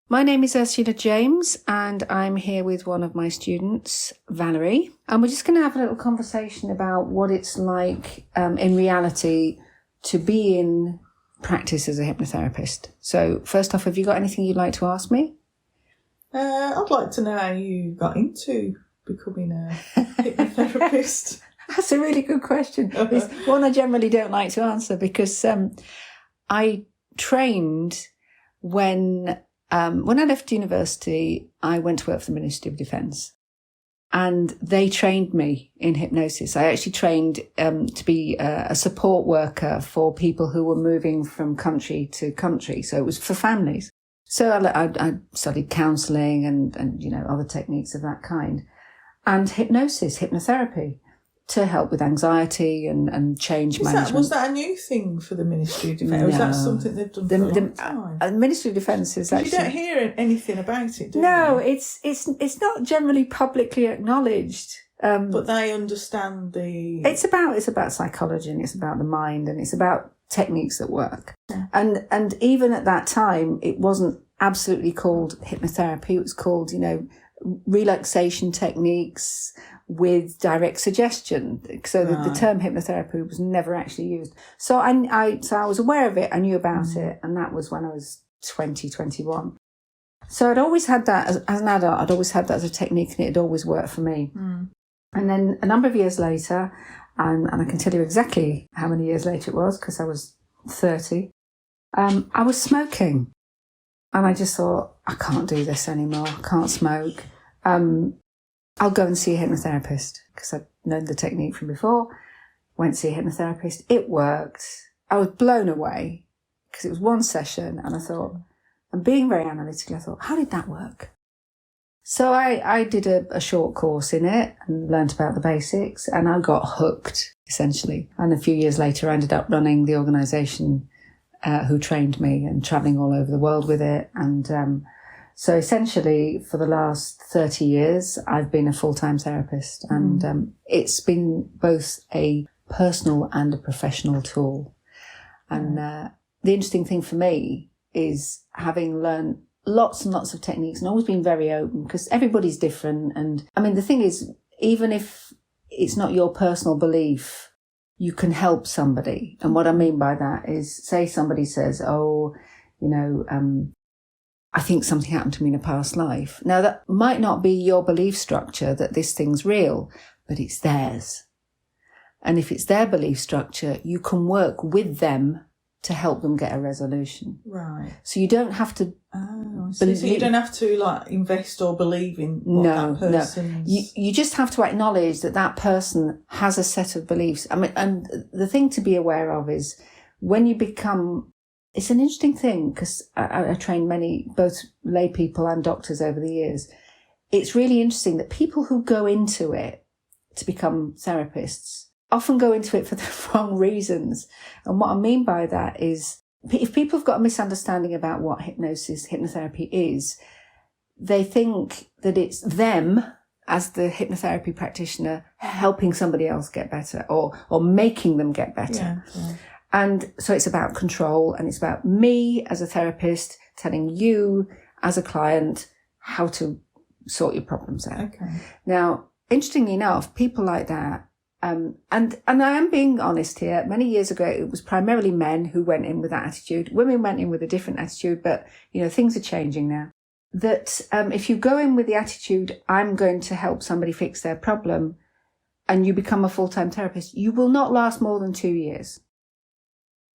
My name is Ursula James, and I'm here with one of my students, Valerie. And we're just going to have a little conversation about what it's like in reality to be in practice as a hypnotherapist. So first off, have you got anything you'd like to ask me? I'd like to know how you got into becoming a hypnotherapist. That's a really good question. It's one I generally don't like to answer because I trained when I left university, I went to work for the Ministry of Defence, and they trained me in hypnosis. I actually trained to be a support worker for people who were moving from country to country. So it was for families. So I studied counselling and other techniques of that kind, and hypnotherapy to help with anxiety and change management. Was that a new thing for the Ministry of Defence? No. Or was that something they've done for a long time? The Ministry of Defence is actually... You don't hear anything about it, do you? No, it's not generally publicly acknowledged. But they understand the... It's about psychology, and it's about the mind, and it's about techniques that work. Yeah. And even at that time, it wasn't absolutely called hypnotherapy. It was called, relaxation techniques with direct suggestion. So the term hypnotherapy was never actually used. So I was aware of it. I knew about it. And that was when I was 21. So I'd always had that as an adult. I'd always had that as a technique, and it had always worked for me. And then a number of years later, and I can tell you exactly how many years later it was because I was 30, I was smoking. And I just thought, I can't do this anymore. I can't smoke. I'll go and see a hypnotherapist because I'd known the technique from before. Went to see a hypnotherapist. It worked. I was blown away because it was one session, and I thought, and being very analytical, I thought, how did that work? So I did a short course in it and learnt about the basics, and I got hooked, essentially. And a few years later, I ended up running the organisation who trained me and travelling all over the world with it. And so essentially, for the last 30 years, I've been a full-time therapist, and it's been both a personal and a professional tool. And the interesting thing for me is having learned lots and lots of techniques and always been very open because everybody's different. And I mean, the thing is, even if it's not your personal belief, you can help somebody. And what I mean by that is, say somebody says, I think something happened to me in a past life. Now, that might not be your belief structure that this thing's real, but it's theirs. And if it's their belief structure, you can work with them to help them get a resolution. Right. So you don't have to... So you don't have to invest or believe in what that person's... No. You just have to acknowledge that person has a set of beliefs. I mean, and the thing to be aware of is when you become... It's an interesting thing because I trained many, both lay people and doctors over the years. It's really interesting that people who go into it to become therapists often go into it for the wrong reasons. And what I mean by that is if people have got a misunderstanding about what hypnotherapy is, they think that it's them as the hypnotherapy practitioner helping somebody else get better or making them get better. Yeah. And so it's about control, and it's about me as a therapist telling you as a client how to sort your problems out. Okay. Now, interestingly enough, people like that, and I am being honest here, many years ago, it was primarily men who went in with that attitude. Women went in with a different attitude, but, things are changing now. That if you go in with the attitude, I'm going to help somebody fix their problem, and you become a full-time therapist, you will not last more than 2 years.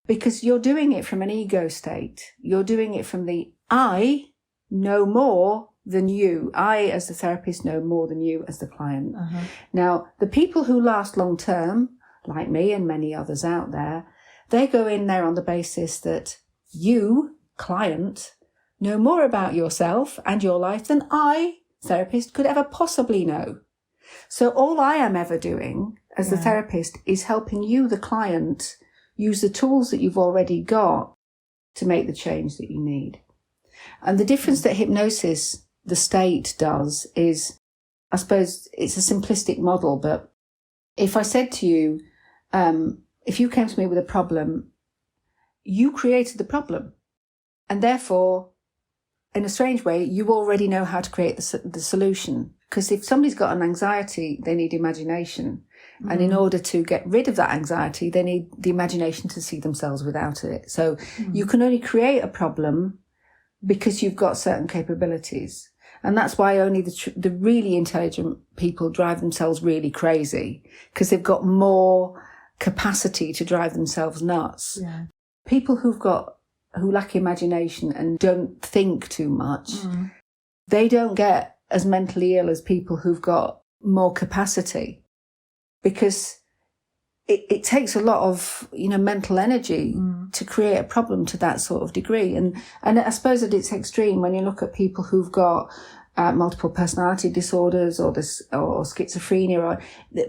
Because you're doing it from an ego state. You're doing it from the I know more than you. I, as the therapist, know more than you as the client. Uh-huh. Now, the people who last long term, like me and many others out there, they go in there on the basis that you, client, know more about yourself and your life than I, therapist, could ever possibly know. So all I am ever doing as the therapist is helping you, the client, use the tools that you've already got to make the change that you need. And the difference that hypnosis, the state, does is, I suppose it's a simplistic model, but if I said to you, if you came to me with a problem, you created the problem. And therefore, in a strange way, you already know how to create the solution. Because if somebody's got an anxiety, they need imagination. And in order to get rid of that anxiety, they need the imagination to see themselves without it. So you can only create a problem because you've got certain capabilities. And that's why only the really intelligent people drive themselves really crazy, because they've got more capacity to drive themselves nuts. Yeah. People who lack imagination and don't think too much, they don't get as mentally ill as people who've got more capacity, because it takes a lot of, mental energy to create a problem to that sort of degree. And I suppose that it's extreme when you look at people who've got multiple personality disorders or schizophrenia, or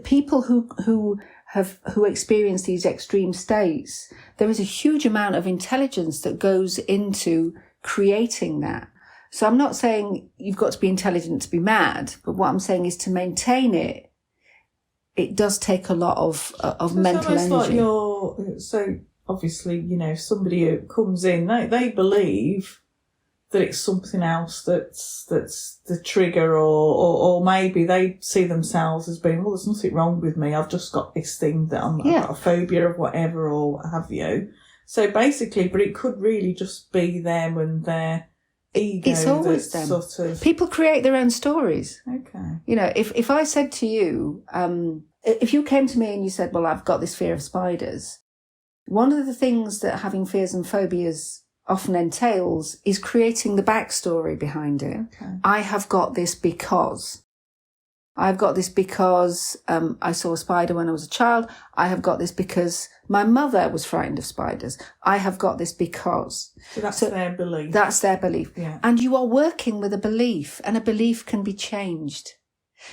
people who experience these extreme states. There is a huge amount of intelligence that goes into creating that. So I'm not saying you've got to be intelligent to be mad, but what I'm saying is to maintain it, it does take a lot of mental energy. So obviously, if somebody who comes in, they believe that it's something else that's the trigger, or maybe they see themselves as being, well, there's nothing wrong with me, I've just got this thing that I've got a phobia of whatever or what have you. So basically, but it could really just be them and their ego. It's always them. Sort of... People create their own stories. Okay. If I said to you, if you came to me and you said, well, I've got this fear of spiders, one of the things that having fears and phobias often entails is creating the backstory behind it. Okay. I have got this because. I've got this because I saw a spider when I was a child. I have got this because my mother was frightened of spiders. I have got this because. So that's their belief. That's their belief. Yeah. And you are working with a belief, and a belief can be changed.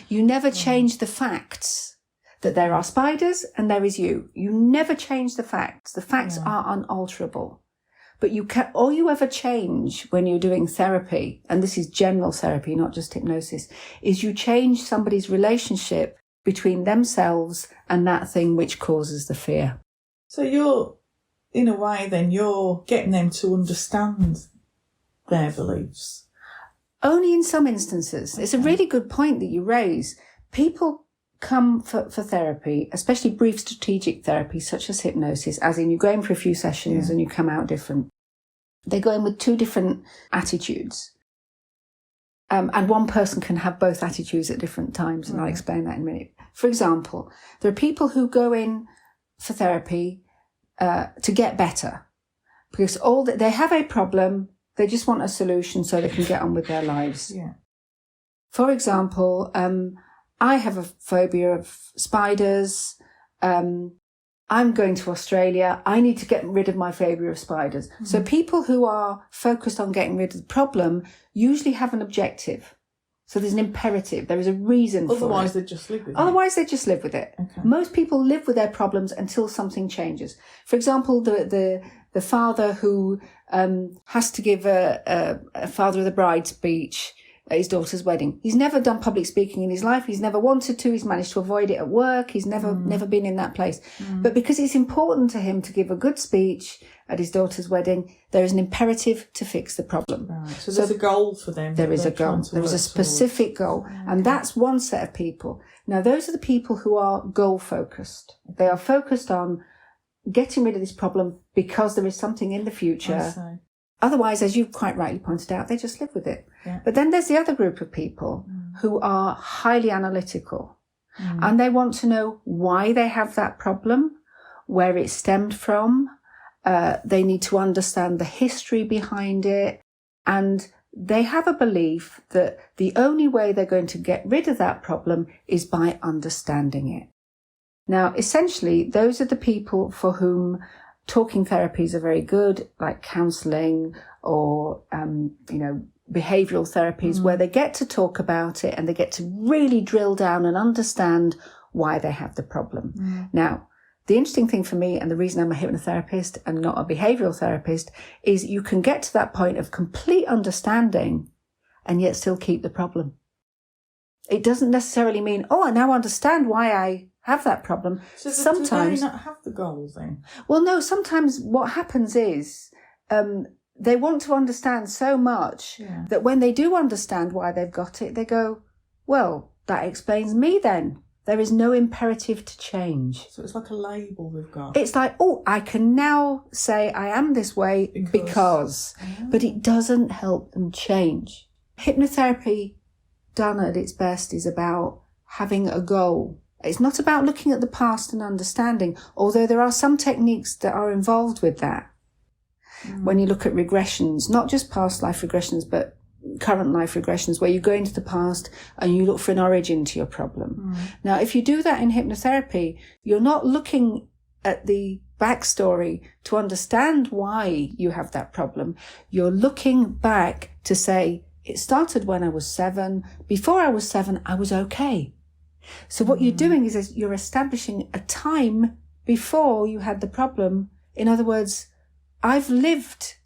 You never change the facts that there are spiders and there is you. You never change the facts. The facts are unalterable. But all you ever change when you're doing therapy, and this is general therapy, not just hypnosis, is you change somebody's relationship between themselves and that thing which causes the fear. So you're, in a way then, you're getting them to understand their beliefs. Only in some instances. Okay. It's a really good point that you raise. People come for therapy, especially brief strategic therapy, such as hypnosis, as in you go in for a few sessions and you come out different. They go in with two different attitudes. And one person can have both attitudes at different times, and I'll explain that in a minute. For example, there are people who go in for therapy to get better, because they have a problem, they just want a solution so they can get on with their lives. Yeah. For example, I have a phobia of spiders. I'm going to Australia. I need to get rid of my phobia of spiders. Mm-hmm. So people who are focused on getting rid of the problem usually have an objective. So there's an imperative. There is a reason for it. Otherwise, they just live with it. Otherwise, they just live with it. Okay. Most people live with their problems until something changes. For example, the father who has to give a father of the bride speech at his daughter's wedding. He's never done public speaking in his life. He's never wanted to. He's managed to avoid it at work. He's never been in that place. But because it's important to him to give a good speech at his daughter's wedding, there is an imperative to fix the problem. Right. So there's a goal for them. There is a goal. There is a specific goal. Okay. And that's one set of people. Now, those are the people who are goal focused. They are focused on getting rid of this problem because there is something in the future. Otherwise, as you quite rightly pointed out, they just live with it. Yeah. But then there's the other group of people who are highly analytical and they want to know why they have that problem, where it stemmed from. They need to understand the history behind it. And they have a belief that the only way they're going to get rid of that problem is by understanding it. Now, essentially, those are the people for whom talking therapies are very good, like counselling or, behavioural therapies, where they get to talk about it and they get to really drill down and understand why they have the problem. Now, the interesting thing for me, and the reason I'm a hypnotherapist and not a behavioural therapist, is you can get to that point of complete understanding and yet still keep the problem. It doesn't necessarily mean, I now understand why I have that problem. So sometimes do they not have the goal then? Well, no, sometimes what happens is they want to understand so much that when they do understand why they've got it, they go, well, that explains me then. There is no imperative to change. So it's like a label they've got. It's like, oh, I can now say I am this way because. But it doesn't help them change. Hypnotherapy done at its best is about having a goal. It's not about looking at the past and understanding, although there are some techniques that are involved with that. When you look at regressions, not just past life regressions, but current life regressions, where you go into the past and you look for an origin to your problem. Now, if you do that in hypnotherapy, you're not looking at the backstory to understand why you have that problem. You're looking back to say, it started when I was 7. Before I was 7, I was okay. So what you're doing is you're establishing a time before you had the problem. In other words, I've lived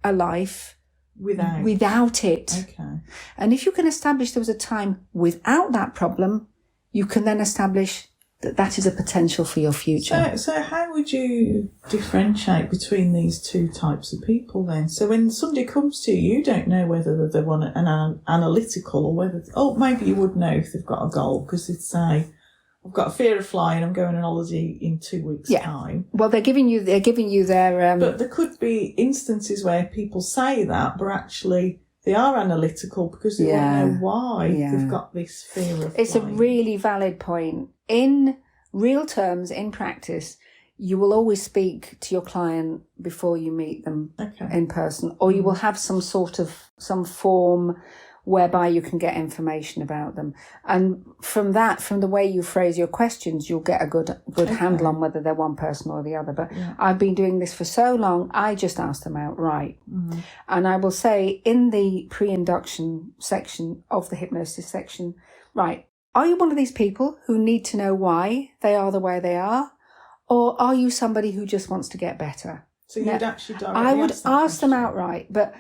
a life without it. Okay. And if you can establish there was a time without that problem, you can then establish that that is a potential for your future. So how would you differentiate between these two types of people then? So when somebody comes to you, you don't know whether they want an analytical or whether, maybe you would know if they've got a goal, because they'd say, I've got a fear of flying, I'm going on holiday in 2 weeks' time. Well, they're giving you their... But there could be instances where people say that, but actually they are analytical because they want to know why they've got this fear of flying. It's a really valid point. In real terms, in practice, you will always speak to your client before you meet them in person, or you will have some form whereby you can get information about them. And from the way you phrase your questions, you'll get a good handle on whether they're one person or the other. But I've been doing this for so long, I just ask them outright. And I will say in the pre-induction section of the hypnosis section, right, are you one of these people who need to know why they are the way they are? Or are you somebody who just wants to get better? So you'd actually directly I would ask them outright, but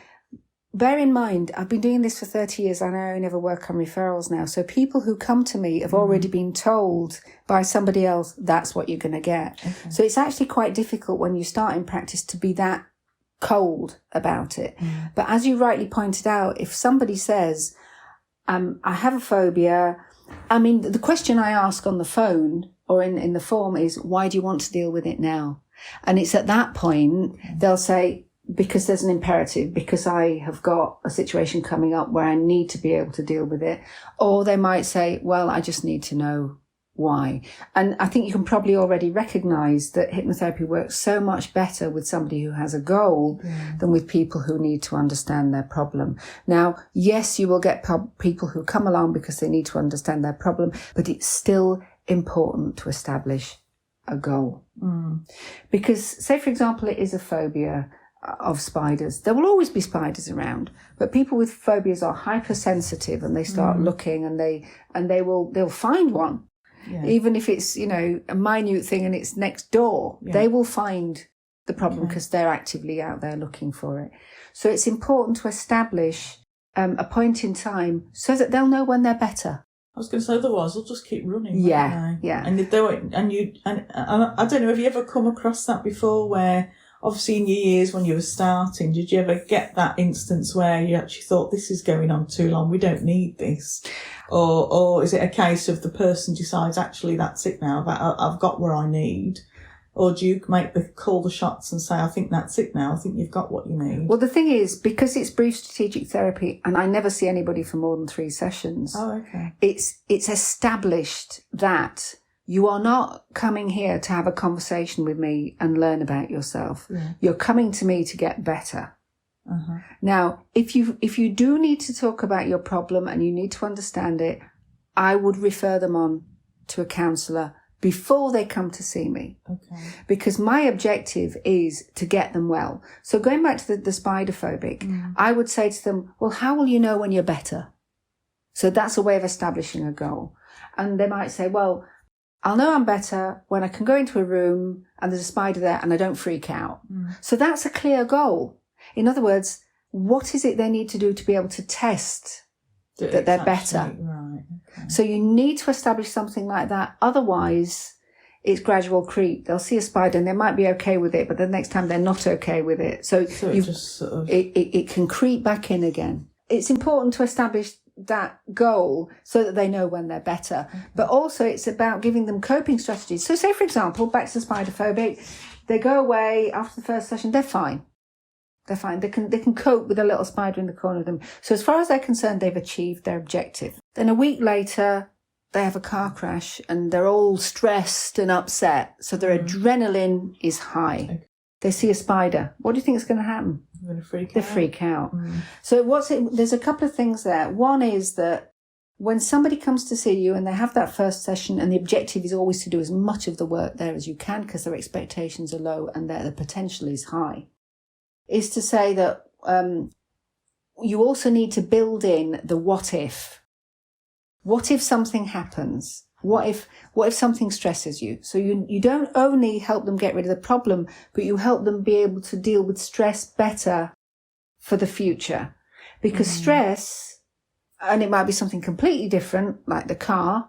bear in mind, I've been doing this for 30 years and I only ever work on referrals now. So people who come to me have already been told by somebody else, that's what you're going to get. So it's actually quite difficult when you start in practice to be that cold about it. But as you rightly pointed out, if somebody says, I have a phobia, I mean, the question I ask on the phone or in the form is, why do you want to deal with it now? And it's at that point, they'll say, because there's an imperative, because I have got a situation coming up where I need to be able to deal with it. Or they might say, well, I just need to know why. And I think you can probably already recognise that hypnotherapy works so much better with somebody who has a goal than with people who need to understand their problem. Now, yes, you will get people who come along because they need to understand their problem, but it's still important to establish a goal. Because, say, for example, it is a phobia of spiders. There will always be spiders around, but people with phobias are hypersensitive and they start looking and they'll find one. Even if it's, a minute thing and it's next door, they will find the problem because they're actively out there looking for it. So it's important to establish a point in time so that they'll know when they're better. I was going to say, otherwise they'll just keep running. Yeah. And I don't know, have you ever come across that before where, obviously in your years when you were starting, did you ever get that instance where you actually thought, this is going on too long, we don't need this? Or is it a case of the person decides, actually, that's it now, that I've got what I need? Or do you call the shots and say, I think that's it now, I think you've got what you need? Well, the thing is, because it's brief strategic therapy, and I never see anybody for more than 3 sessions, it's established that you are not coming here to have a conversation with me and learn about yourself. You're coming to me to get better. Now, if you do need to talk about your problem and you need to understand it, I would refer them on to a counsellor before they come to see me. Because my objective is to get them well. So going back to the spider phobic, I would say to them, well, how will you know when you're better? So that's a way of establishing a goal. And they might say, well, I'll know I'm better when I can go into a room and there's a spider there and I don't freak out. So that's a clear goal. In other words, what is it they need to do to be able to test that they're better? So you need to establish something like that. Otherwise, it's gradual creep. They'll see a spider and they might be okay with it, but the next time they're not okay with it. So it just sort of... it can creep back in again. It's important to establish that goal so that they know when they're better. Mm-hmm. But also it's about giving them coping strategies. So say, for example, back to spider phobic, they go away after the first session, they're fine. They're fine. They can cope with a little spider in the corner of them. So as far as they're concerned, they've achieved their objective. Then a week later, they have a car crash and they're all stressed and upset. So their adrenaline is high. Okay. They see a spider. What do you think is going to happen? They're going to freak out. They freak out. So there's a couple of things there. One is that when somebody comes to see you and they have that first session and the objective is always to do as much of the work there as you can because their expectations are low and the potential is high, is to say that you also need to build in the what if. What if something happens? What if something stresses you? So you don't only help them get rid of the problem, but you help them be able to deal with stress better for the future. Because stress, and it might be something completely different, like the car,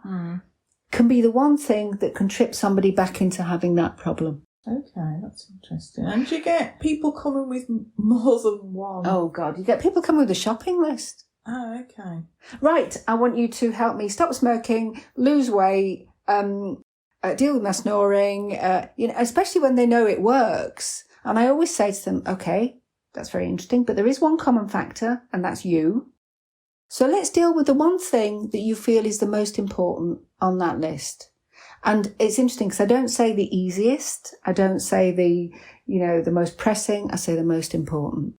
can be the one thing that can trip somebody back into having that problem. Okay, that's interesting. And do you get people coming with more than one? Oh, God, you get people coming with a shopping list. Oh, okay. Right, I want you to help me stop smoking, lose weight, deal with my snoring, especially when they know it works. And I always say to them, okay, that's very interesting, but there is one common factor, and that's you. So let's deal with the one thing that you feel is the most important on that list. And it's interesting because I don't say the easiest. I don't say the most pressing. I say the most important.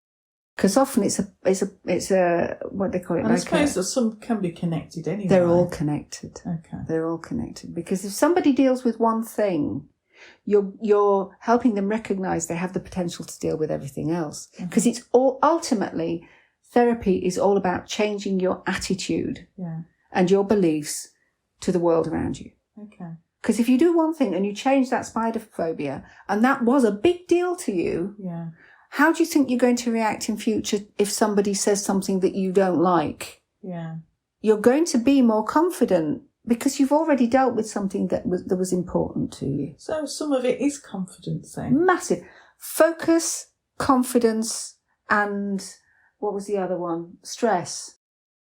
Because often it's a what they call it. And I suppose that some can be connected anyway. They're all connected. Okay. They're all connected. Because if somebody deals with one thing, you're helping them recognise they have the potential to deal with everything else. Because it's all ultimately, therapy is all about changing your attitude and your beliefs to the world around you. Okay. Because if you do one thing and you change that spider phobia, and that was a big deal to you, how do you think you're going to react in future if somebody says something that you don't like? Yeah. You're going to be more confident because you've already dealt with something that was important to you. So some of it is confidence then? Massive. Focus, confidence, and what was the other one? Stress.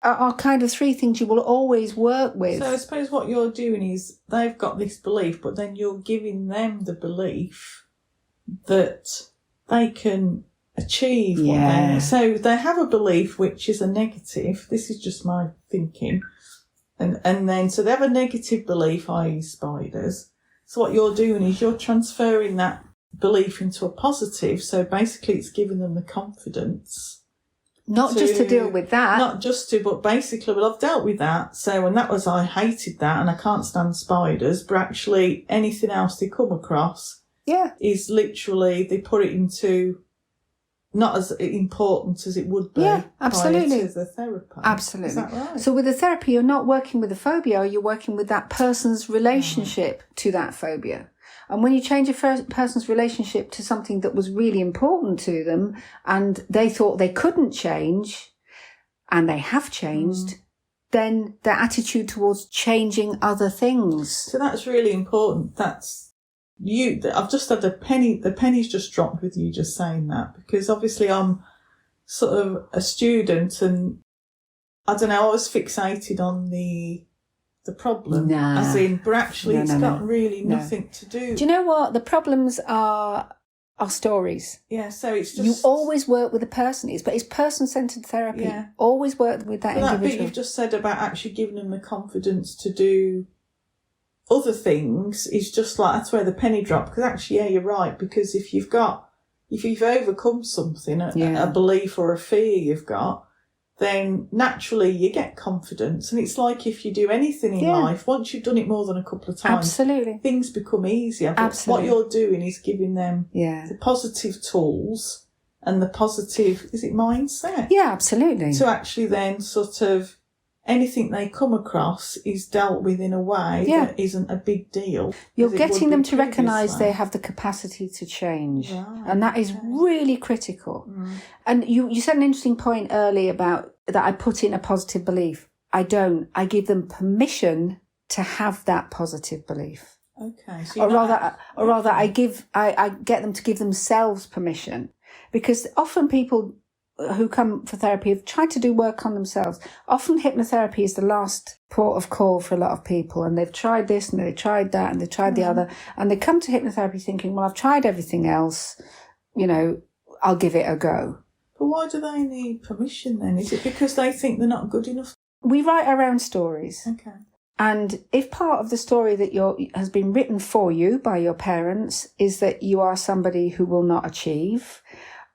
Are kind of three things you will always work with. So I suppose what you're doing is they've got this belief, but then you're giving them the belief that they can achieve what they... So they have a belief which is a negative. This is just my thinking. And then, so they have a negative belief, i.e. spiders. So what you're doing is you're transferring that belief into a positive. So basically it's giving them the confidence. Not just to deal with that. Not just to, but basically, well, I've dealt with that. So, and that was, I hated that and I can't stand spiders, but actually anything else they come across is literally, they put it into not as important as it would be absolutely. prior to the therapy. Absolutely. Is that right? So with the therapy, you're not working with the phobia, you're working with that person's relationship to that phobia. And when you change a person's relationship to something that was really important to them and they thought they couldn't change, and they have changed, then their attitude towards changing other things. So that's really important. That's you. I've just had the penny's just dropped with you just saying that, because obviously I'm sort of a student and I don't know, I was fixated on the problem, as in, but actually it's got really nothing to do. Do you know what? The problems are stories. Yeah, so it's just... You always work with a person, but it's person-centred therapy. Yeah. Always work with that individual. That bit you've just said about actually giving them the confidence to do other things is just like, that's where the penny dropped, because actually, you're right, because if you've overcome something, a belief or a fear you've got, then naturally you get confidence. And it's like if you do anything in life, once you've done it more than a couple of times, things become easier. But what you're doing is giving them the positive tools and the positive, is it mindset? Yeah, absolutely. To actually then sort of, anything they come across is dealt with in a way that isn't a big deal. You're getting them to recognise they have the capacity to change. Right. And that is really critical. And you said an interesting point earlier about that I put in a positive belief. I don't. I give them permission to have that positive belief. Okay. So I get them to give themselves permission, because often people who come for therapy have tried to do work on themselves. Often hypnotherapy is the last port of call for a lot of people, and they've tried this and they've tried that and they've tried the other, and they come to hypnotherapy thinking, well, I've tried everything else, I'll give it a go. But why do they need permission then? Is it because they think they're not good enough? We write our own stories. Okay. And if part of the story that has been written for you by your parents is that you are somebody who will not achieve,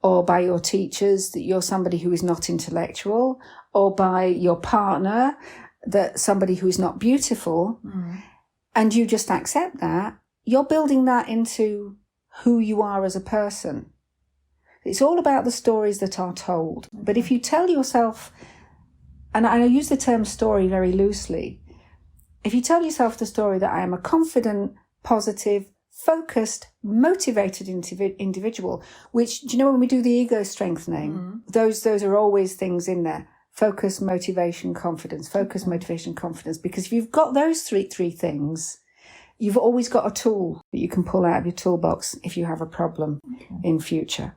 or by your teachers that you're somebody who is not intellectual, or by your partner that somebody who is not beautiful, and you just accept that, you're building that into who you are as a person. It's all about the stories that are told. Okay. But if you tell yourself, and I use the term story very loosely, if you tell yourself the story that I am a confident, positive, focused, motivated individual, which, do you know, when we do the ego strengthening, those are always things in there. Focus, motivation, confidence. Focus, motivation, confidence. Because if you've got those three things, you've always got a tool that you can pull out of your toolbox if you have a problem in future.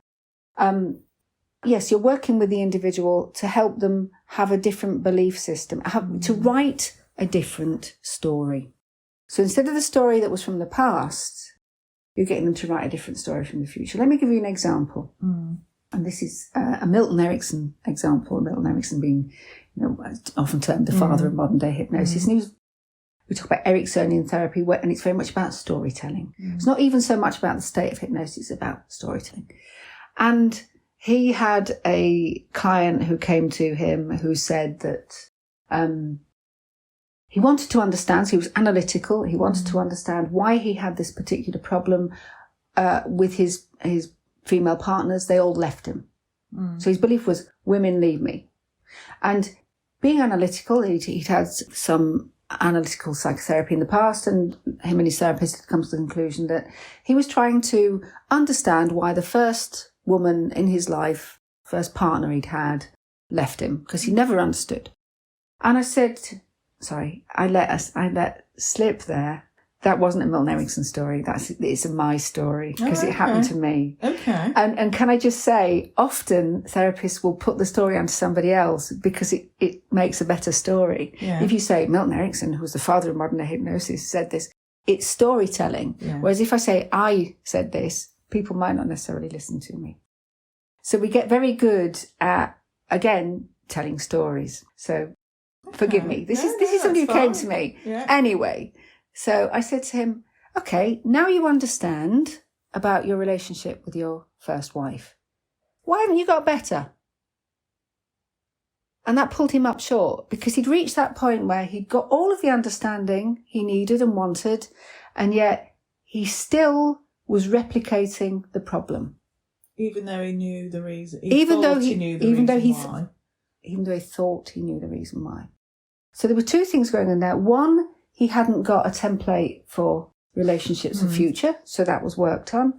Yes, you're working with the individual to help them have a different belief system, to write a different story. So instead of the story that was from the past, you're getting them to write a different story from the future. Let me give you an example. And this is a Milton Erickson example. Milton Erickson being, often termed the father of modern day hypnosis. And we talk about Ericksonian therapy, and it's very much about storytelling. It's not even so much about the state of hypnosis, it's about storytelling. And he had a client who came to him who said that he wanted to understand, so he was analytical, he wanted to understand why he had this particular problem with his female partners. They all left him. So his belief was, women leave me. And being analytical, he'd had some analytical psychotherapy in the past, and him and his therapist had come to the conclusion that he was trying to understand why the first woman in his life, first partner he'd had, left him, because he never understood. And I said, I let slip there. That wasn't a Milton Erickson story. It's my story, because it happened to me. Okay. And can I just say, often therapists will put the story onto somebody else because it makes a better story. Yeah. If you say Milton Erickson, who was the father of modern day hypnosis, said this, it's storytelling. Yeah. Whereas if I say I said this, people might not necessarily listen to me. So we get very good at, again, telling stories. So forgive me. This is somebody who came to me. Yeah. Anyway, so I said to him, okay, now you understand about your relationship with your first wife. Why haven't you got better? And that pulled him up short, because he'd reached that point where he'd got all of the understanding he needed and wanted, and yet he still was replicating the problem. Even though he knew the reason. Even though he thought he knew the reason why. So there were two things going on there. One, he hadn't got a template for relationships of future, so that was worked on.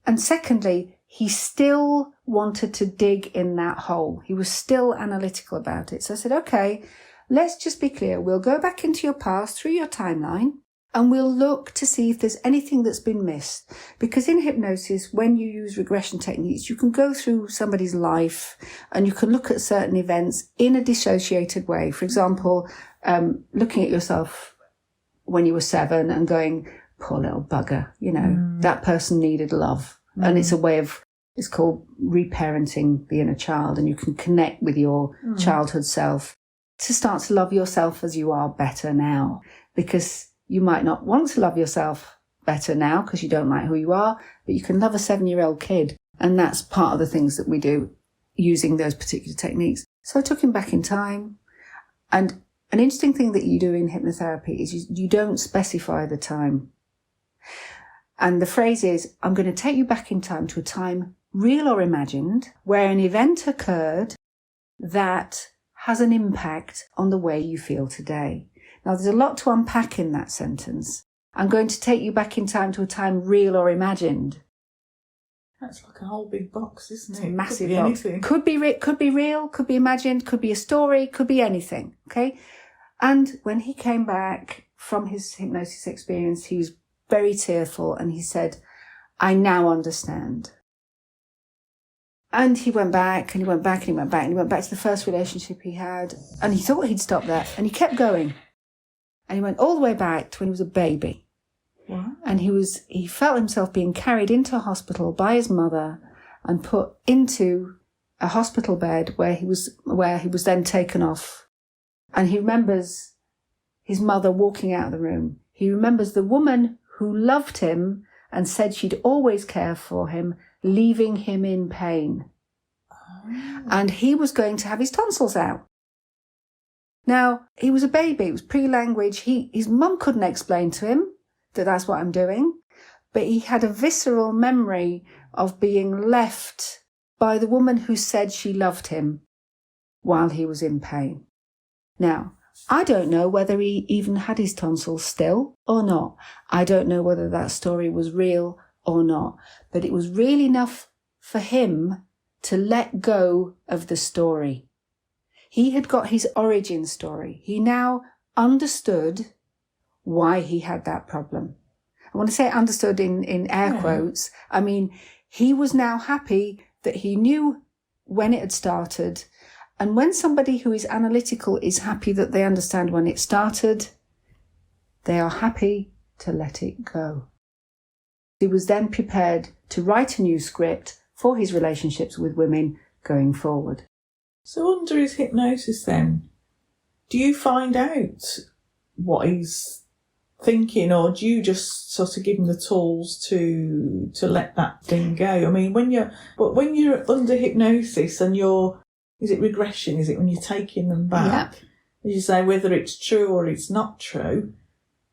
And secondly, he still wanted to dig in that hole. He was still analytical about it. So I said, okay, let's just be clear. We'll go back into your past, through your timeline, and we'll look to see if there's anything that's been missed. Because in hypnosis, when you use regression techniques, you can go through somebody's life and you can look at certain events in a dissociated way. For example, looking at yourself when you were 7 and going, poor little bugger, that person needed love. And it's a way of, it's called reparenting the inner child, and you can connect with your childhood self to start to love yourself as you are better now. Because you might not want to love yourself better now because you don't like who you are, but you can love a 7-year-old kid. And that's part of the things that we do using those particular techniques. So I took him back in time. And an interesting thing that you do in hypnotherapy is you don't specify the time. And the phrase is, I'm going to take you back in time to a time, real or imagined, where an event occurred that has an impact on the way you feel today. Now, there's a lot to unpack in that sentence. I'm going to take you back in time to a time, real or imagined. That's like a whole big box, isn't it? It's a massive box. Anything. Could be real, could be imagined, could be a story, could be anything. Okay. And when he came back from his hypnosis experience, he was very tearful, and he said, I now understand. And he went back, and he went back, and he went back, and he went back to the first relationship he had, and he thought he'd stop there, and he kept going. And he went all the way back to when he was a baby. What? And he felt himself being carried into a hospital by his mother and put into a hospital bed where he was then taken off. And he remembers his mother walking out of the room. He remembers the woman who loved him and said she'd always care for him, leaving him in pain. Oh. And he was going to have his tonsils out. Now, he was a baby. It was pre-language. His mum couldn't explain to him that that's what I'm doing. But he had a visceral memory of being left by the woman who said she loved him while he was in pain. Now, I don't know whether he even had his tonsils still or not. I don't know whether that story was real or not. But it was real enough for him to let go of the story. He had got his origin story. He now understood why he had that problem. I want to say understood in air quotes. I mean, he was now happy that he knew when it had started. And when somebody who is analytical is happy that they understand when it started, they are happy to let it go. He was then prepared to write a new script for his relationships with women going forward. So under his hypnosis then, do you find out what he's thinking, or do you just sort of give him the tools to let that thing go? I mean, when you're under hypnosis and is it regression? Is it when you're taking them back? Yeah. As you say, whether it's true or it's not true.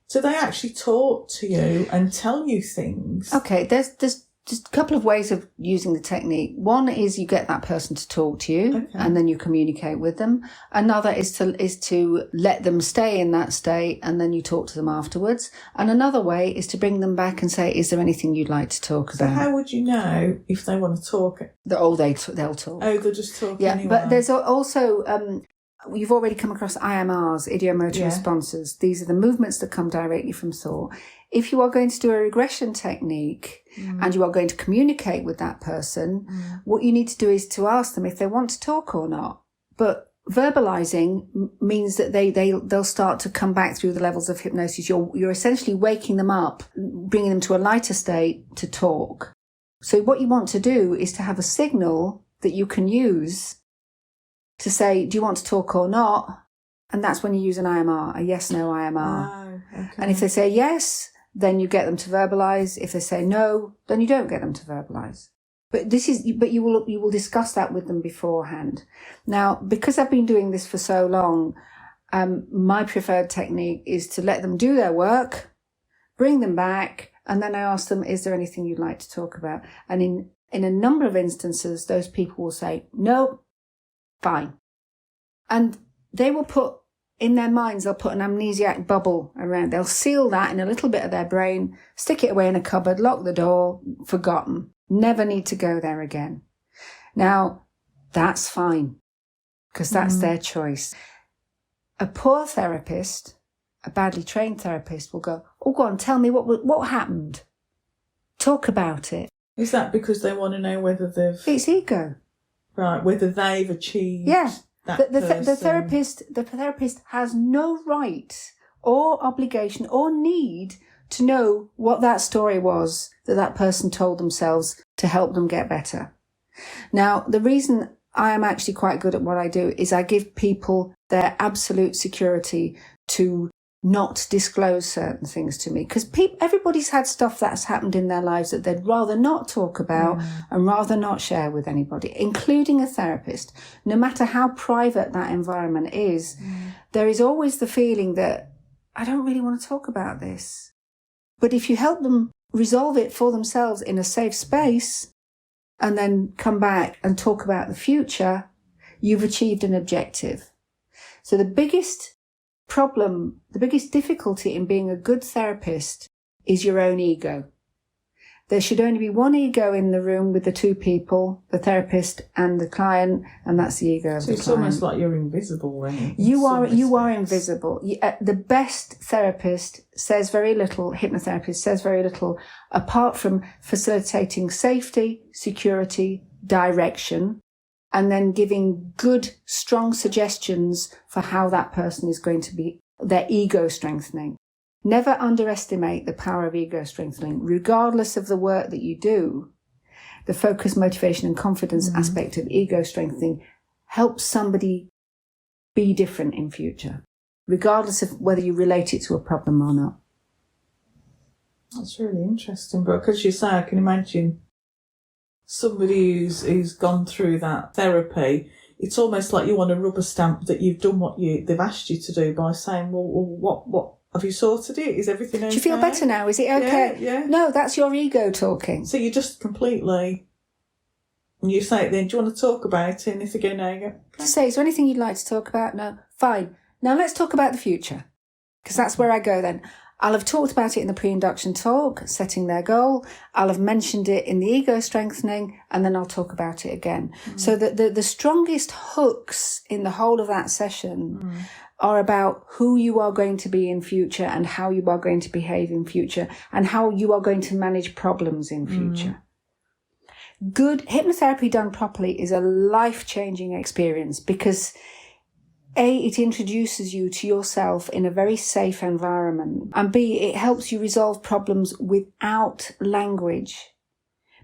So they actually talk to you and tell you things. Okay, there's just a couple of ways of using the technique. One is you get that person to talk to you, and then you communicate with them. Another is to let them stay in that state, and then you talk to them afterwards. And another way is to bring them back and say, is there anything you'd like to talk about? So how would you know if they want to talk? They'll talk. Oh, they'll just talk anyway. But there's also... you've already come across IMRs, idiomotor responses. These are the movements that come directly from thought. If you are going to do a regression technique and you are going to communicate with that person, what you need to do is to ask them if they want to talk or not. But verbalizing means that they'll start to come back through the levels of hypnosis. You're essentially waking them up, bringing them to a lighter state to talk. So what you want to do is to have a signal that you can use to say, do you want to talk or not? And that's when you use an IMR, a yes-no IMR. Oh, okay. And if they say yes, then you get them to verbalize. If they say no, then you don't get them to verbalize. But you will discuss that with them beforehand. Now, because I've been doing this for so long, my preferred technique is to let them do their work, bring them back, and then I ask them, is there anything you'd like to talk about? And in a number of instances, those people will say, no, fine. And they will put, in their minds, they'll put an amnesiac bubble around. They'll seal that in a little bit of their brain, stick it away in a cupboard, lock the door, forgotten. Never need to go there again. Now, that's fine, because that's their choice. A poor therapist, a badly trained therapist, will go, oh, go on, tell me what happened. Talk about it. Is that because they want to know whether they've... It's ego. Right, whether they've achieved the therapist has no right or obligation or need to know what that story was that person told themselves to help them get better. Now, the reason I am actually quite good at what I do is I give people their absolute security to not disclose certain things to me, because everybody's had stuff that's happened in their lives that they'd rather not talk about and rather not share with anybody, including a therapist. No matter how private that environment is, there is always the feeling that I don't really want to talk about this. But if you help them resolve it for themselves in a safe space and then come back and talk about the future, you've achieved an objective. So the biggest problem, the biggest difficulty in being a good therapist is your own ego. There should only be one ego in the room with the two people, the therapist and the client, and that's the ego of the client. So it's almost like you're invisible then. You are invisible. The best therapist says very little, hypnotherapist says very little, apart from facilitating safety, security, direction, and then giving good, strong suggestions for how that person is going to be, their ego strengthening. Never underestimate the power of ego strengthening. Regardless of the work that you do, the focus, motivation and confidence aspect of ego strengthening helps somebody be different in future, regardless of whether you relate it to a problem or not. That's really interesting, but because you say, I can imagine somebody who's gone through that therapy, it's almost like you want a rubber stamp that you've done what they've asked you to do by saying, well what have you sorted it? Is everything okay? Do you feel better now? Is it okay? Yeah. No, that's your ego talking. So you just completely, and you say it then, do you want to talk about it? And if they go, no, you go, okay. Say, is there anything you'd like to talk about? No. Fine. Now let's talk about the future. Because that's where I go then. I'll have talked about it in the pre-induction talk, setting their goal. I'll have mentioned it in the ego strengthening, and then I'll talk about it again. So the strongest hooks in the whole of that session are about who you are going to be in future and how you are going to behave in future and how you are going to manage problems in future. Good hypnotherapy done properly is a life-changing experience because A, it introduces you to yourself in a very safe environment, and B, it helps you resolve problems without language,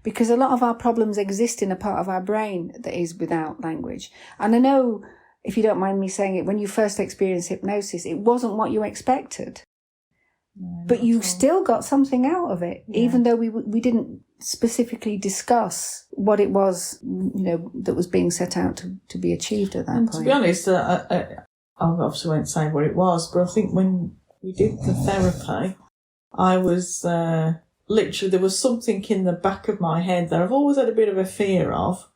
because a lot of our problems exist in a part of our brain that is without language. And I know, if you don't mind me saying it, when you first experienced hypnosis, it wasn't what you expected. No, but you still got something out of it, even though we didn't specifically discuss what it was, that was being set out to be achieved at that point. To be honest, I obviously won't say what it was, but I think when we did the therapy, I was literally, there was something in the back of my head that I've always had a bit of a fear of,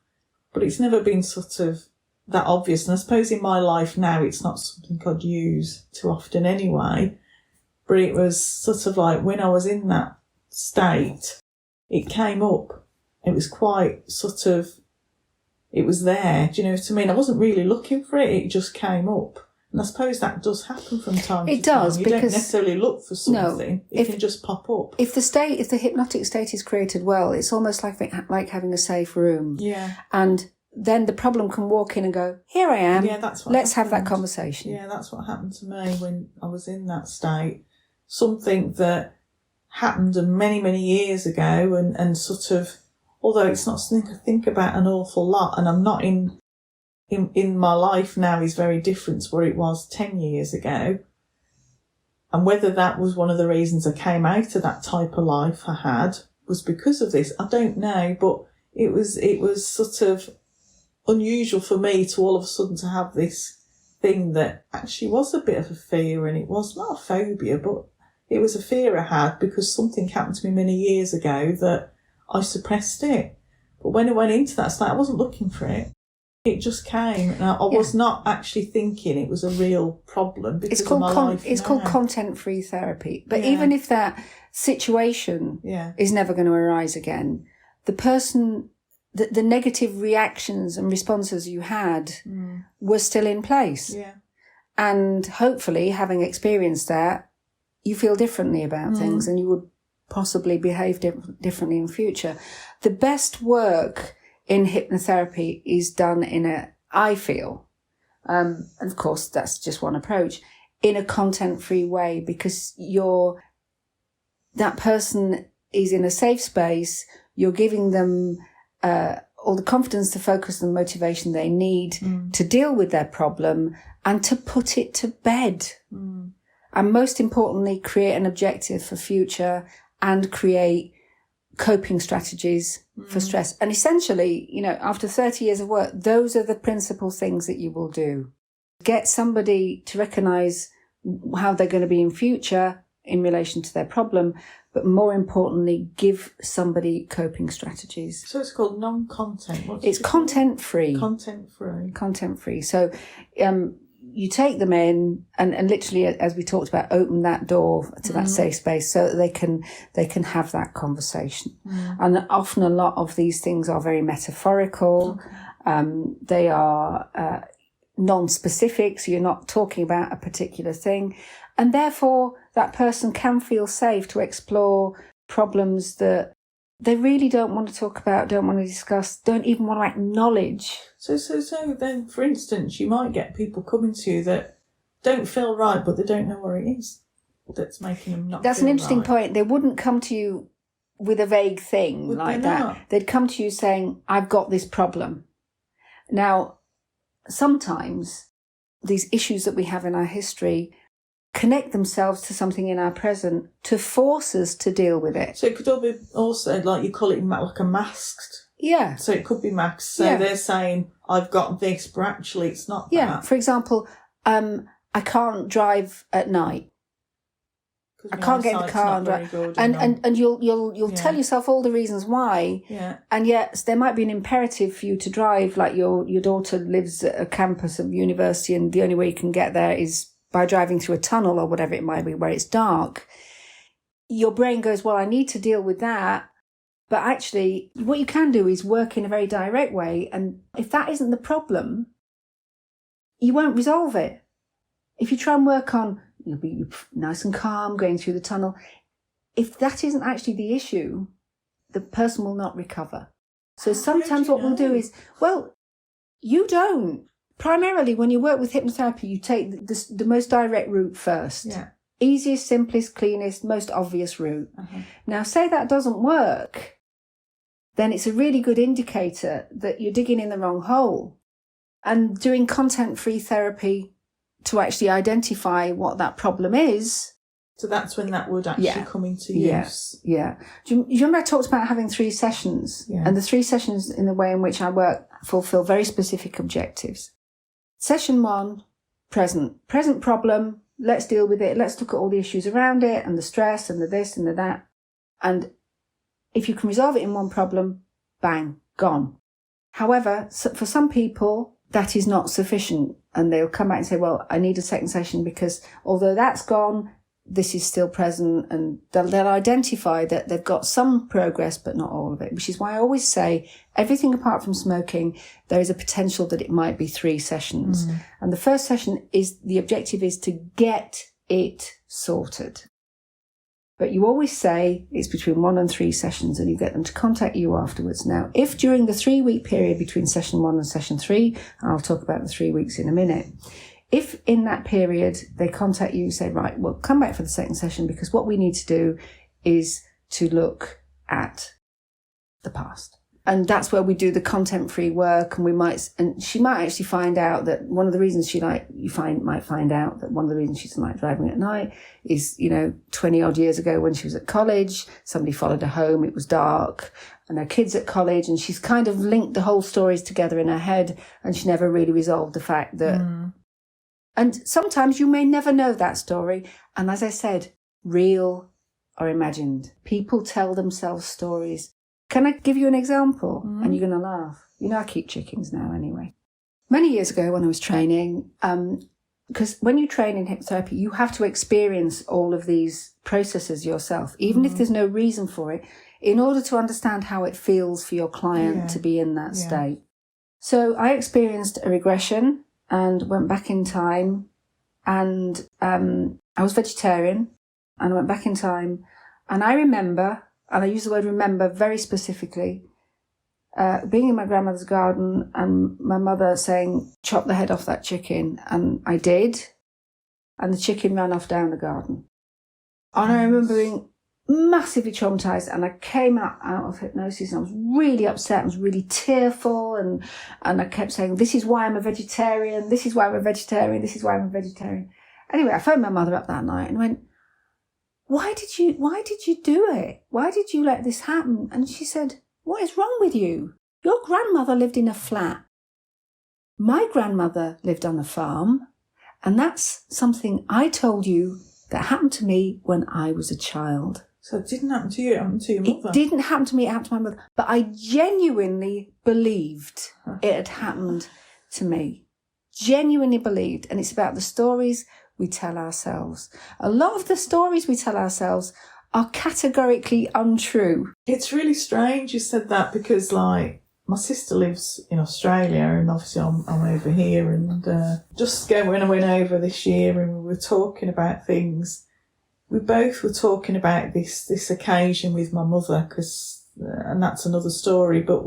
but it's never been sort of that obvious. And I suppose in my life now, it's not something I'd use too often anyway. But it was sort of like when I was in that state, it came up. It was quite sort of, it was there. Do you know what I mean? I wasn't really looking for it. It just came up. And I suppose that does happen from time to time. It does, you because don't necessarily look for something. It can just pop up. If the hypnotic state is created well, it's almost like having a safe room. Yeah. And then the problem can walk in and go, here I am. Yeah, that's what Let's happened. Have that conversation. Yeah, that's what happened to me when I was in that state. Something that happened many, many years ago and sort of, although it's not something I think about an awful lot, and I'm not in my life now is very different to where it was 10 years ago. And whether that was one of the reasons I came out of that type of life I had was because of this, I don't know, but it was sort of unusual for me to all of a sudden to have this thing that actually was a bit of a fear, and it was not a phobia, but it was a fear I had because something happened to me many years ago that I suppressed it. But when I went into that state, I wasn't looking for it. It just came, and I was not actually thinking it was a real problem because of my life now. It's called content-free therapy. But even if that situation is never going to arise again, the person, the negative reactions and responses you had were still in place. Yeah. And hopefully, having experienced that, you feel differently about things and you would possibly behave differently in future. The best work in hypnotherapy is done I feel, and of course that's just one approach, in a content-free way, because that person is in a safe space, you're giving them all the confidence, the focus, the motivation they need to deal with their problem and to put it to bed. And most importantly, create an objective for future and create coping strategies for stress. And essentially, after 30 years of work, those are the principal things that you will do. Get somebody to recognise how they're going to be in future in relation to their problem, but more importantly, give somebody coping strategies. So it's called non-content. It's content-free. Content-free. Content-free. So you take them in and literally, as we talked about, open that door to that safe space so that they can have that conversation. And often a lot of these things are very metaphorical. They are non-specific, so you're not talking about a particular thing. And therefore, that person can feel safe to explore problems that they really don't want to talk about, don't want to discuss, don't even want to acknowledge. So then, for instance, you might get people coming to you that don't feel right, but they don't know where it is that's making them not. That's feel an interesting right. point. They wouldn't come to you with a vague thing Would like they that. not? They'd come to you saying, I've got this problem. Now, sometimes these issues that we have in our history connect themselves to something in our present to force us to deal with it. So it could all be also, like you call it, like a masked. Yeah. So it could be masked. So they're saying, I've got this, but actually it's not that. For example, I can't drive at night. I can't get in the car and drive. And you'll tell yourself all the reasons why. Yeah. And yet there might be an imperative for you to drive, like your daughter lives at a campus of university and the only way you can get there is by driving through a tunnel or whatever it might be where it's dark. Your brain goes, well, I need to deal with that. But actually, what you can do is work in a very direct way. And if that isn't the problem, you won't resolve it. If you try and work on, you'll be nice and calm going through the tunnel. If that isn't actually the issue, the person will not recover. So sometimes what we'll do is, well, you don't. Primarily, when you work with hypnotherapy, you take the most direct route first. Yeah. Easiest, simplest, cleanest, most obvious route. Now, say that doesn't work, then it's a really good indicator that you're digging in the wrong hole. And doing content-free therapy to actually identify what that problem is. So that's when that would actually come into use. Yeah. Do you remember I talked about having 3 sessions? Yeah. And the 3 sessions in the way in which I work fulfill very specific objectives. Session 1, present. Present problem. Let's deal with it. Let's look at all the issues around it and the stress and the this and the that. And if you can resolve it in one problem, bang, gone. However, for some people, that is not sufficient. And they'll come back and say, well, I need a second session because although that's gone, this is still present. And they'll identify that they've got some progress, but not all of it, which is why I always say everything apart from smoking, there is a potential that it might be 3 sessions. And the first session the objective is to get it sorted. But you always say it's between 1 and 3 sessions and you get them to contact you afterwards. Now, if during the 3-week period between session 1 and session 3, and I'll talk about the 3 weeks in a minute, if in that period they contact you and say, right, well, come back for the second session because what we need to do is to look at the past. And that's where we do the content-free work, and she might actually find out that one of the reasons might find out that one of the reasons she doesn't like driving at night is, 20 odd years ago when she was at college, somebody followed her home, it was dark, and her kids at college, and she's kind of linked the whole stories together in her head, and she never really resolved the fact that, and sometimes you may never know that story, and as I said, real or imagined. People tell themselves stories. Can I give you an example? And you're going to laugh. I keep chickens now anyway. Many years ago when I was training, because when you train in hypnotherapy, you have to experience all of these processes yourself, even if there's no reason for it, in order to understand how it feels for your client to be in that state. So I experienced a regression and went back in time, and I was vegetarian, and I went back in time, and I remember, and I use the word remember very specifically, being in my grandmother's garden and my mother saying, chop the head off that chicken. And I did. And the chicken ran off down the garden. And I remember being massively traumatized, and I came out of hypnosis and I was really upset. I was really tearful. And I kept saying, this is why I'm a vegetarian. This is why I'm a vegetarian. This is why I'm a vegetarian. Anyway, I phoned my mother up that night and went, why did you do it? Why did you let this happen? And she said, what is wrong with you? Your grandmother lived in a flat. My grandmother lived on a farm. And that's something I told you that happened to me when I was a child. So it didn't happen to you, it happened to your mother? It didn't happen to me, it happened to my mother. But I genuinely believed it had happened to me. genuinely believed, and it's about the stories we tell ourselves. A lot of the stories we tell ourselves are categorically untrue. It's really strange you said that, because like my sister lives in Australia and obviously I'm over here, and when I went over this year and we were talking about things, we both were talking about this occasion with my mother, and that's another story, but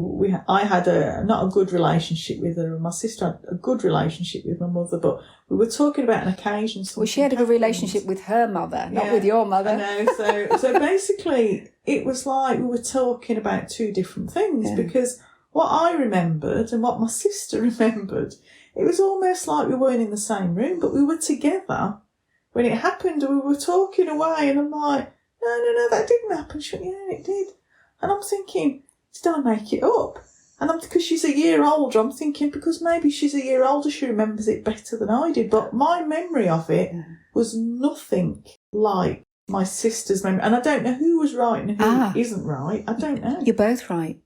I had not a good relationship with her, and my sister had a good relationship with my mother, but we were talking about an occasion. Well, she had a good relationship with her mother, not with your mother. I know, so basically it was like we were talking about two different things, because what I remembered and what my sister remembered, it was almost like we weren't in the same room, but we were together when it happened, and we were talking away, and I'm like, no, that didn't happen. She went, yeah, it did. And I'm thinking, did I make it up? And because she's a year older, I'm thinking, because maybe she's a year older, she remembers it better than I did. But my memory of it was nothing like my sister's memory. And I don't know who was right and who isn't right. I don't know. You're both right.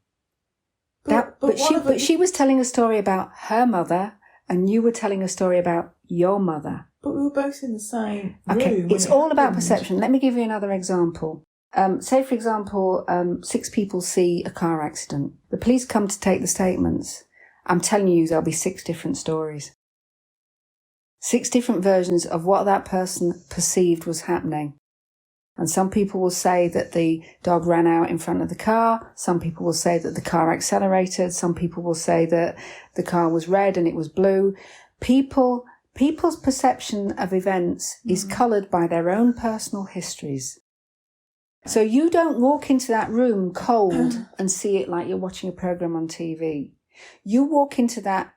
But she was telling a story about her mother, and you were telling a story about your mother. But we were both in the same room. Okay, it's all about perception. Let me give you another example. Say, for example, 6 people see a car accident. The police come to take the statements. I'm telling you, there'll be 6 different stories. 6 different versions of what that person perceived was happening. And some people will say that the dog ran out in front of the car. Some people will say that the car accelerated. Some people will say that the car was red and it was blue. People's perception of events is coloured by their own personal histories. So you don't walk into that room cold and see it like you're watching a programme on TV. You walk into that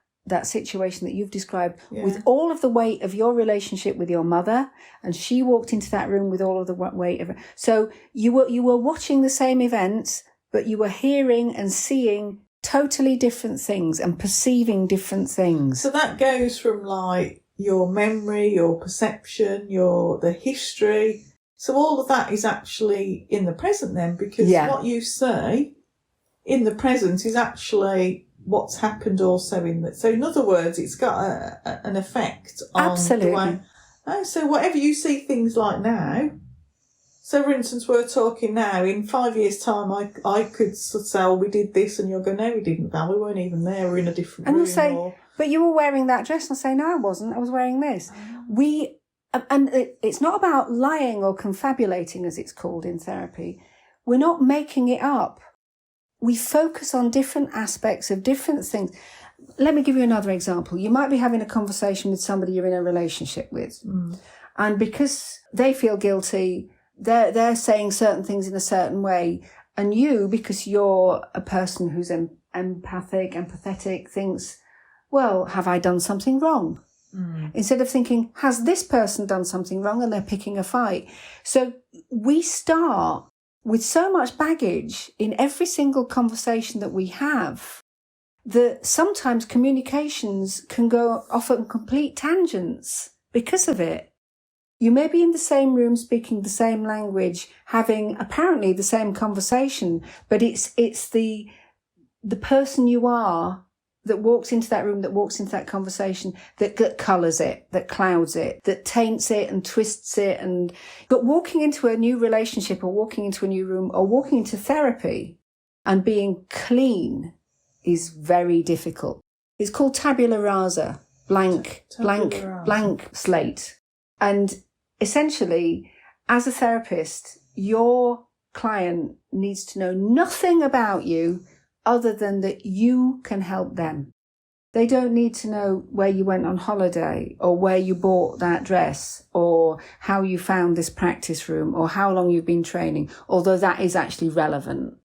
situation that you've described with all of the weight of your relationship with your mother, and she walked into that room with all of the weight of it. So you were watching the same events, but you were hearing and seeing totally different things and perceiving different things. So that goes from like your memory, your perception, the history. So all of that is actually in the present then, because what you say in the present is actually what's happened also in that. So in other words, it's got an effect on the way. Oh, so whatever you see things like now. So for instance, we're talking now, in 5 years' time, I could sort of say, oh, we did this, and you'll go, no, we didn't, Val, we weren't even there, we're in a different room. And you'll say, but you were wearing that dress, and I'll say, no, I wasn't, I was wearing this. And it's not about lying or confabulating, as it's called in therapy. We're not making it up. We focus on different aspects of different things. Let me give you another example. You might be having a conversation with somebody you're in a relationship with. And because they feel guilty, they're saying certain things in a certain way. And you, because you're a person who's empathic, empathetic, thinks, well, have I done something wrong? Instead of thinking, has this person done something wrong, and they're picking a fight. So we start with so much baggage in every single conversation that we have that sometimes communications can go off on complete tangents because of it. You may be in the same room speaking the same language, having apparently the same conversation, but it's the person you are that walks into that room, that walks into that conversation, that colours it, that clouds it, that taints it and twists it. But walking into a new relationship, or walking into a new room, or walking into therapy and being clean is very difficult. It's called tabula rasa, blank slate. And essentially, as a therapist, your client needs to know nothing about you other than that you can help them. They don't need to know where you went on holiday, or where you bought that dress, or how you found this practice room, or how long you've been training, although that is actually relevant.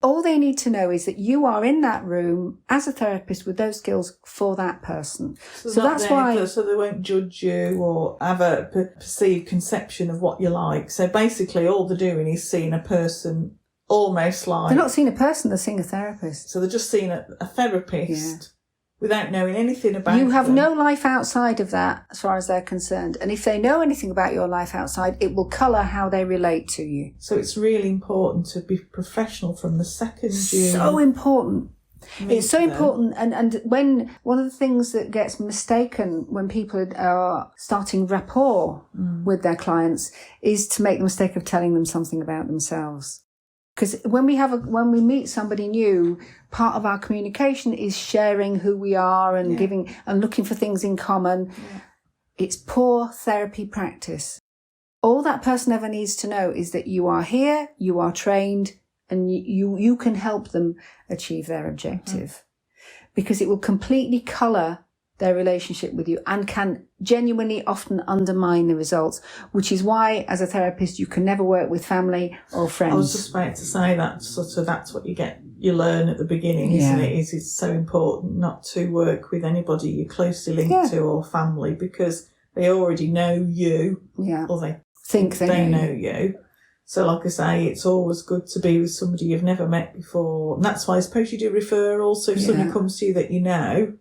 All they need to know is that you are in that room as a therapist with those skills for that person. So that's why... So they won't judge you or have a perceived conception of what you like. So basically all they're doing is seeing a person almost like... They're not seeing a person, they're seeing a therapist. So they're just seeing a therapist without knowing anything about You have them. no life outside of that as far as they're concerned. And if they know anything about your life outside, it will colour how they relate to you. So it's really important to be professional from the second you... So important. It's so important. And when one of the things that gets mistaken when people are starting rapport with their clients is to make the mistake of telling them something about themselves. Because when we meet somebody new, part of our communication is sharing who we are and giving and looking for things in common. Yeah. It's poor therapy practice. All that person ever needs to know is that you are here, you are trained, and you can help them achieve their objective. Because it will completely colour their relationship with you and can genuinely often undermine the results, which is why, as a therapist, you can never work with family or friends. I was just about to say that that's what you learn at the beginning, isn't it? It's so important not to work with anybody you're closely linked to or family, because they already know you, or they think they know you. So like I say, it's always good to be with somebody you've never met before. And that's why I suppose you do referrals. So if somebody comes to you that you know,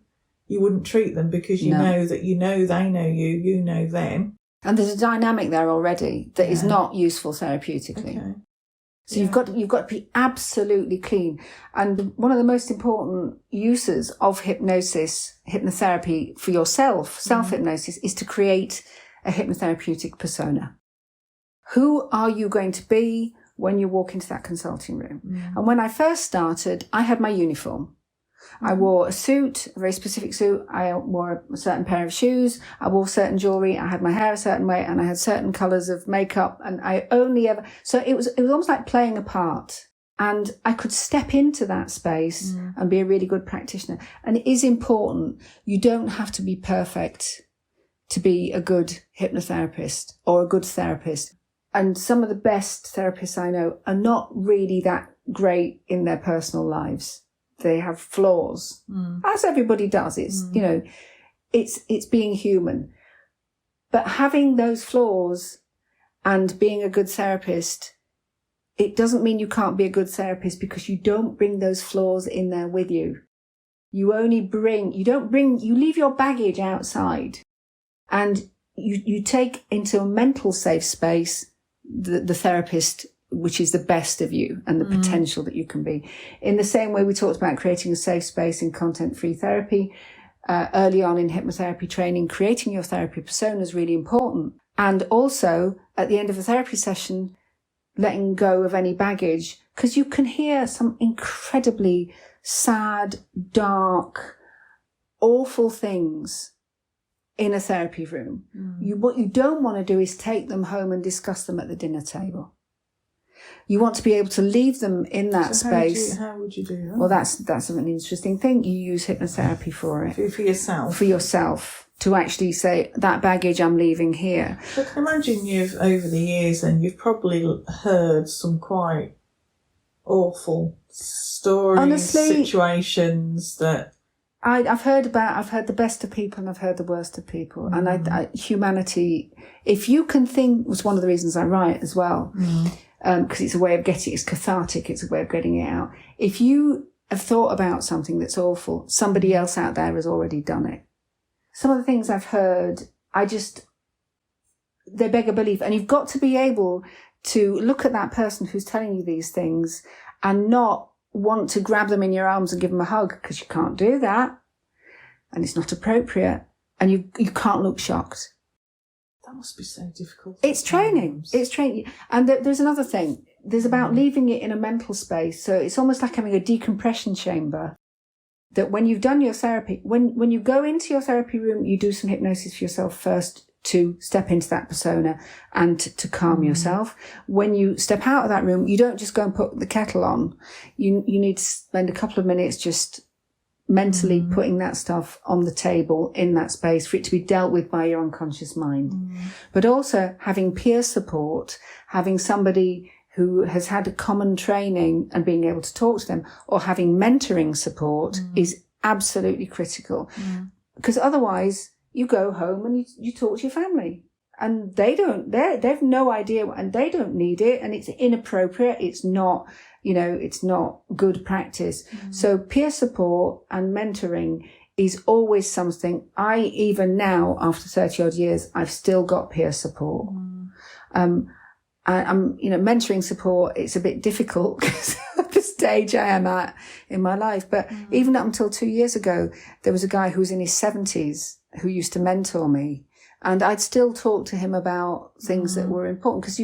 you wouldn't treat them because you know that they know you know them. And there's a dynamic there already that is not useful therapeutically. Okay. So you've got to be absolutely clean. And one of the most important uses of hypnotherapy for yourself, self-hypnosis, is to create a hypnotherapeutic persona. Who are you going to be when you walk into that consulting room? And when I first started, I had my uniform. I wore a suit, a very specific suit. I wore a certain pair of shoes. I wore certain jewellery. I had my hair a certain way, and I had certain colours of makeup. And so it was almost like playing a part. And I could step into that space and be a really good practitioner. And it is important. You don't have to be perfect to be a good hypnotherapist or a good therapist. And some of the best therapists I know are not really that great in their personal lives. They have flaws, as everybody does. It's, it's being human. But having those flaws and being a good therapist, it doesn't mean you can't be a good therapist, because you don't bring those flaws in there with you. You leave your baggage outside, and you take into a mental safe space the therapist, which is the best of you and the potential that you can be. In the same way we talked about creating a safe space in content-free therapy, early on in hypnotherapy training, creating your therapy persona is really important. And also, at the end of a therapy session, letting go of any baggage, because you can hear some incredibly sad, dark, awful things in a therapy room. What you don't want to do is take them home and discuss them at the dinner table. You want to be able to leave them in that space. How would you do that? Well, that's an interesting thing. You use hypnotherapy for it. For yourself? For yourself. To actually say, that baggage I'm leaving here. I can imagine over the years, and you've probably heard some quite awful stories, honestly, situations that... I've heard the best of people and I've heard the worst of people. And humanity, if you can think, was one of the reasons I write as well. Because it's a way of it's cathartic, it's a way of getting it out. If you have thought about something that's awful, somebody else out there has already done it. Some of the things I've heard, they beg a belief. And you've got to be able to look at that person who's telling you these things and not want to grab them in your arms and give them a hug, because you can't do that. And it's not appropriate. And you can't look shocked. That must be so difficult. It's training. It's training. And there's another thing. There's about leaving it in a mental space. So it's almost like having a decompression chamber. That when you've done your therapy, when you go into your therapy room, you do some hypnosis for yourself first to step into that persona and to calm yourself. When you step out of that room, you don't just go and put the kettle on. You need to spend a couple of minutes just mentally putting that stuff on the table in that space for it to be dealt with by your unconscious mind. But also having peer support, having somebody who has had a common training and being able to talk to them, or having mentoring support is absolutely critical. Because otherwise you go home and you talk to your family and they've no idea and they don't need it, and it's inappropriate. It's not, it's not good practice. So peer support and mentoring is always something. Even now, after 30 odd years, I've still got peer support. Mentoring support, it's a bit difficult because stage I am at in my life. But even up until 2 years ago, there was a guy who was in his 70s who used to mentor me. And I'd still talk to him about things that were important. Because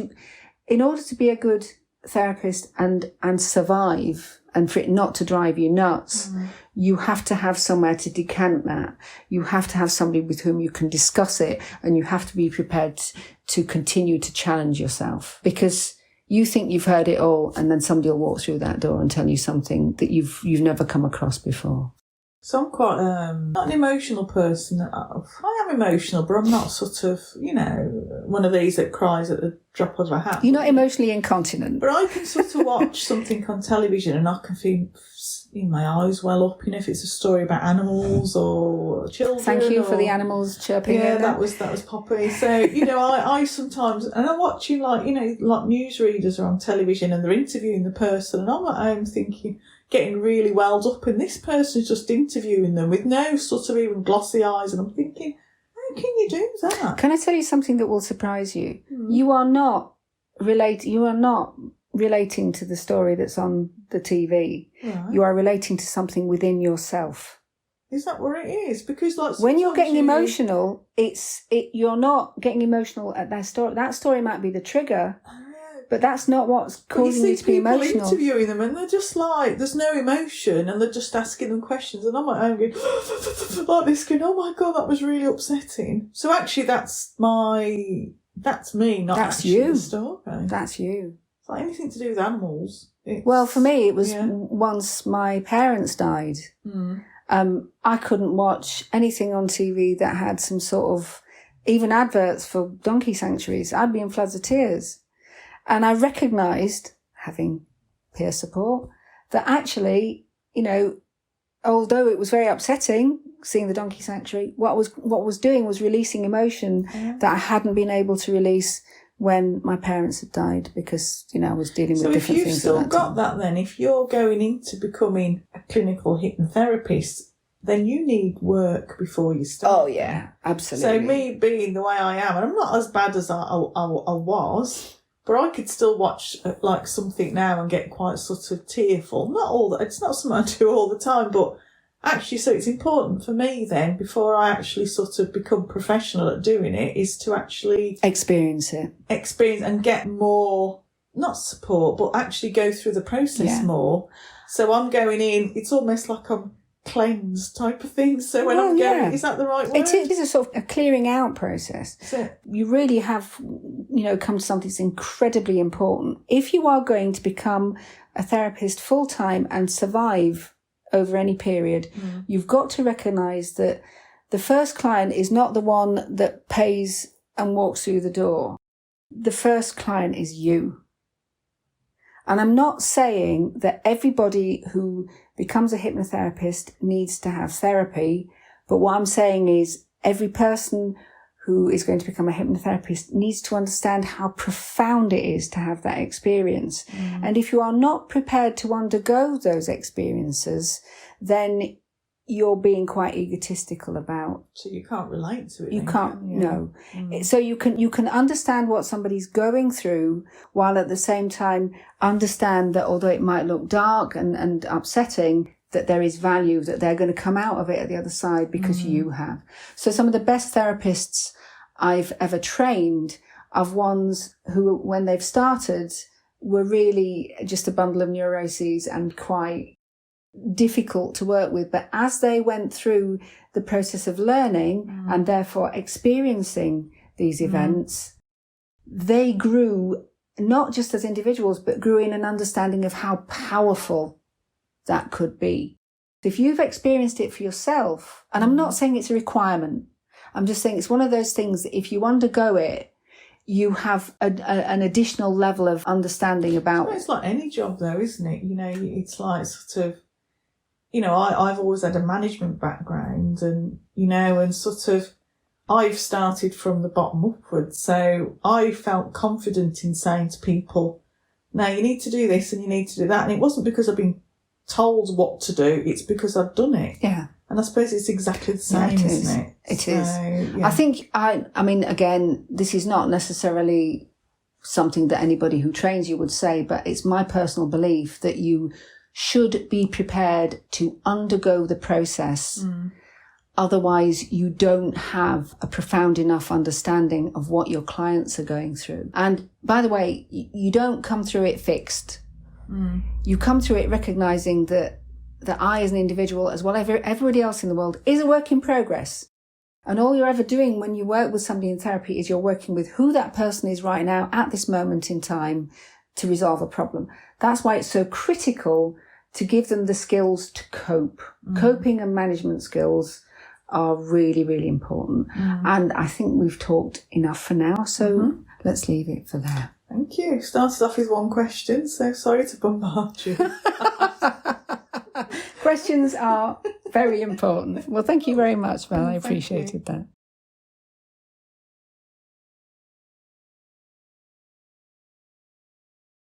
in order to be a good therapist and survive, and for it not to drive you nuts, you have to have somewhere to decant that. You have to have somebody with whom you can discuss it, and you have to be prepared to continue to challenge yourself, because you think you've heard it all, and then somebody will walk through that door and tell you something that you've never come across before. So I'm quite not an emotional person. I am emotional, but I'm not sort of, one of these that cries at the drop of a hat. You're not emotionally incontinent. But I can sort of watch something on television and I can feel my eyes well up, if it's a story about animals or children. Thank you for the animals chirping. Yeah, that was Poppy. So, I sometimes, and I'm watching like newsreaders are on television and they're interviewing the person, and I'm at home thinking, getting really welled up, and this person's just interviewing them with no sort of even glossy eyes, and I'm thinking, how can you do that? Can I tell you something that will surprise you? You are not relating to the story that's on the TV. Right. You are relating to something within yourself. Is that where it is? Because when you're getting emotional, you're not getting emotional at that story. That story might be the trigger. But that's not what's causing you to be emotional. Interviewing them, and they're just like, there's no emotion, and they're just asking them questions, and I'm at home going, like this, going, oh my God, that was really upsetting. So actually, that's me, not that's actually you. The story. That's you. It's like anything to do with animals. Well, for me, it was once my parents died. I couldn't watch anything on TV that had some sort of, even adverts for donkey sanctuaries. I'd be in floods of tears. And I recognised, having peer support, that actually, although it was very upsetting seeing the donkey sanctuary, what was doing was releasing emotion that I hadn't been able to release when my parents had died, because, I was dealing with different things. So if you've still got that then, if you're going into becoming a clinical hypnotherapist, then you need work before you start. Oh, yeah, absolutely. So me being the way I am, and I'm not as bad as I was, but I could still watch like something now and get quite sort of tearful. Not all that, it's not something I do all the time, but actually, so it's important for me then, before I actually sort of become professional at doing it, is to actually experience it and get more, not support, but actually go through the process more. So I'm going in, it's almost like I'm cleansed type of thing. So when I'm going, is that the right word? It is a sort of a clearing out process. You really have, come to something that's incredibly important. If you are going to become a therapist full time and survive over any period, you've got to recognise that the first client is not the one that pays and walks through the door. The first client is you. And I'm not saying that everybody who becomes a hypnotherapist needs to have therapy, but what I'm saying is every person who is going to become a hypnotherapist needs to understand how profound it is to have that experience. And if you are not prepared to undergo those experiences, then you're being quite egotistical about. So you can't relate to it. You can't, no. So you can understand what somebody's going through, while at the same time understand that although it might look dark and upsetting, that there is value, that they're going to come out of it at the other side because you have. So some of the best therapists I've ever trained are ones who, when they've started, were really just a bundle of neuroses and quite difficult to work with. But as they went through the process of learning and therefore experiencing these events, they grew not just as individuals, but grew in an understanding of how powerful that could be. If you've experienced it for yourself, and I'm not saying it's a requirement, I'm just saying it's one of those things that if you undergo it, you have an additional level of understanding about. It's like any job though, isn't it? It's like sort of, I've always had a management background, and, and sort of I've started from the bottom upwards. So I felt confident in saying to people, no, you need to do this and you need to do that. And it wasn't because I've been told what to do, it's because I've done it. Yeah. And I suppose it's exactly the same, isn't it? It is. I think, I mean, again, this is not necessarily something that anybody who trains you would say, but it's my personal belief that you should be prepared to undergo the process. Otherwise, you don't have a profound enough understanding of what your clients are going through. And by the way, you don't come through it fixed. You come through it recognizing that I, as an individual, as well as everybody else in the world, is a work in progress. And all you're ever doing when you work with somebody in therapy is you're working with who that person is right now at this moment in time to resolve a problem. That's why it's so critical to give them the skills to cope. Coping and management skills are really, really important. And I think we've talked enough for now, so let's leave it for there. Thank you. Started off with one question, so sorry to bombard you. Questions are very important. Well, thank you very much, Val. I appreciated that.